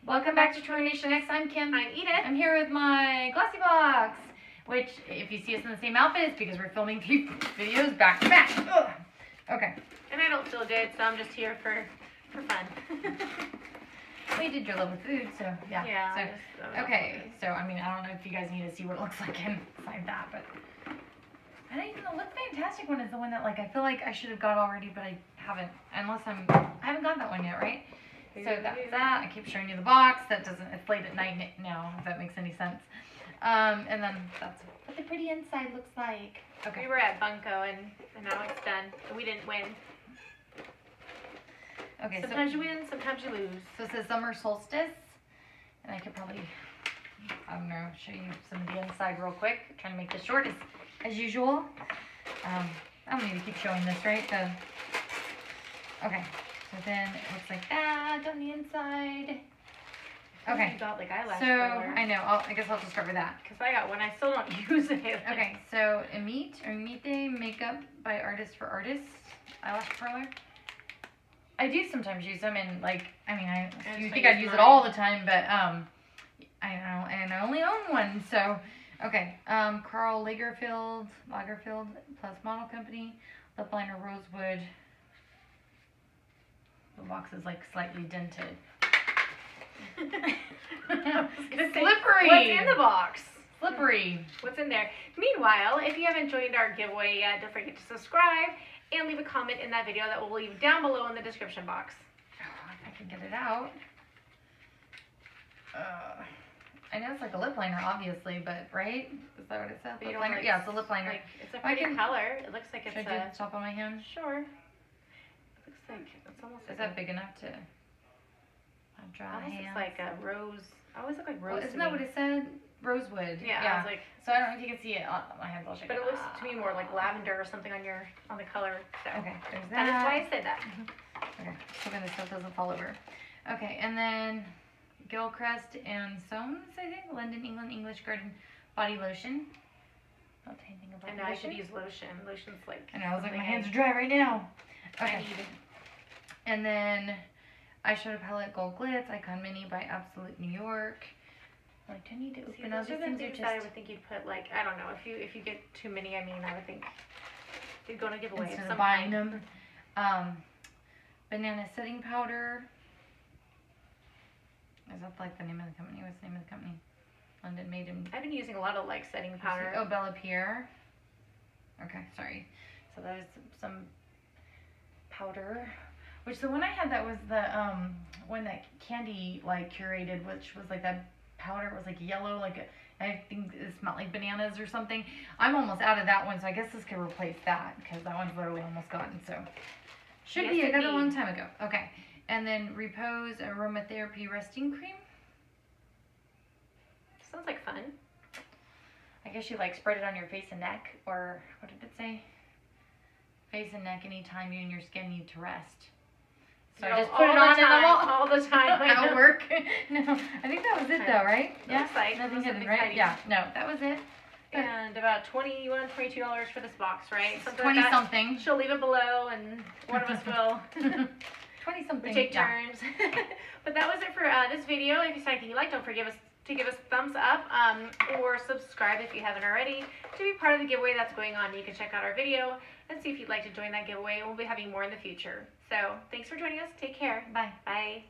Welcome back to Troy Nation X. I'm Kim. I'm Edith. I'm here with my Glossybox, which, if you see us in the same outfit, it's because we're filming 3 videos back to back. Ugh. Okay. And I don't feel good, so I'm just here for fun. Well, you did your love with food, so yeah. Yeah. So, okay, so I mean, I don't know if you guys need to see what it looks like inside that, but I don't even know. What fantastic one is the one that, like, I feel like I should have got already, but I haven't, I haven't got that one yet, right? So that's that. I keep showing you the box. That doesn't, it's late at night now, if that makes any sense. And then that's what the pretty inside looks like. Okay. We were at Bunko and now it's done. We didn't win. Okay, sometimes you win, sometimes you lose. So it says summer solstice. And I could probably, I don't know, show you some of the inside real quick. I'm trying to make this short as usual. I don't need to keep showing this, right? Okay. So then it looks like that on the inside. Okay. You got like eyelash so curler. I know. I guess I'll just start with that. Because I got one. I still don't use it. Okay. So Emite makeup by Artist for Artists eyelash curler. I do sometimes use them, and like you think I'd use it all the time, but I know, and I only own one. So okay. Karl Lagerfeld plus Model Company lip liner Rosewood. The box is like slightly dented. Slippery. What's in the box? Slippery. What's in there? Meanwhile, if you haven't joined our giveaway yet, don't forget to subscribe and leave a comment in that video that we'll leave down below in the description box. Oh, if I can get it out. I know it's like a lip liner, obviously, but right? Is that what it says? Lip liner? Yeah, it's a lip liner. Like, it's a pretty color. It looks like it's Should I do the top of my hand? Sure. Looks like it's almost. Is that big enough to draw hands? hands? It's like a rose. I always look like rose. Well, isn't that what it said? Rosewood. Yeah. I was like, so I don't know if you can see it on my hands. I'll show you. But it looks to me more like lavender or something on the color. So okay, there's that. That is why I said that. Okay, hoping this stuff doesn't fall over. Okay, and then Gilchrist and Soames, I think, London, England, English Garden body lotion. Not anything about and I should use lotion. Lotion's like. I know. I was like, my hands are dry right now. Okay. I need it. And then eyeshadow palette Gold Glitz Icon Mini by Absolute New York. Like, do I need to open all these things? Or just... I would think you'd put like, I don't know, if you get too many, I mean, I would think you'd go to giveaway. Instead of buying them. Banana setting powder. Is that like the name of the company? What's the name of the company? London made in. I've been using a lot of like setting powder. Oh, Bella Pierre. Okay, sorry. So that is some powder. Which the one I had that was the one that Candy like curated, which was like that powder was like yellow, like I think it smelled like bananas or something. I'm almost out of that one, so I guess this could replace that because that one's literally almost gone. So should be. I got it a long time ago. Okay, and then Repose Aromatherapy Resting Cream. Sounds like fun. I guess you like spread it on your face and neck, or what did it say? Face and neck anytime you and your skin need to rest. So I just put it on all the time. That'll work. No, I think that was it though, right? Yeah, looks like nothing hidden, right? Yeah, no, that was it. And about $22 for this box, right? Something 20 like something. She'll leave it below, and one of us will. 20 something. We take turns. But that was it for this video. If you saw anything you liked, don't forget to give us a thumbs up or subscribe if you haven't already to be part of the giveaway that's going on. You can check out our video and see if you'd like to join that giveaway. We'll be having more in the future. So thanks for joining us. Take care. Bye. Bye.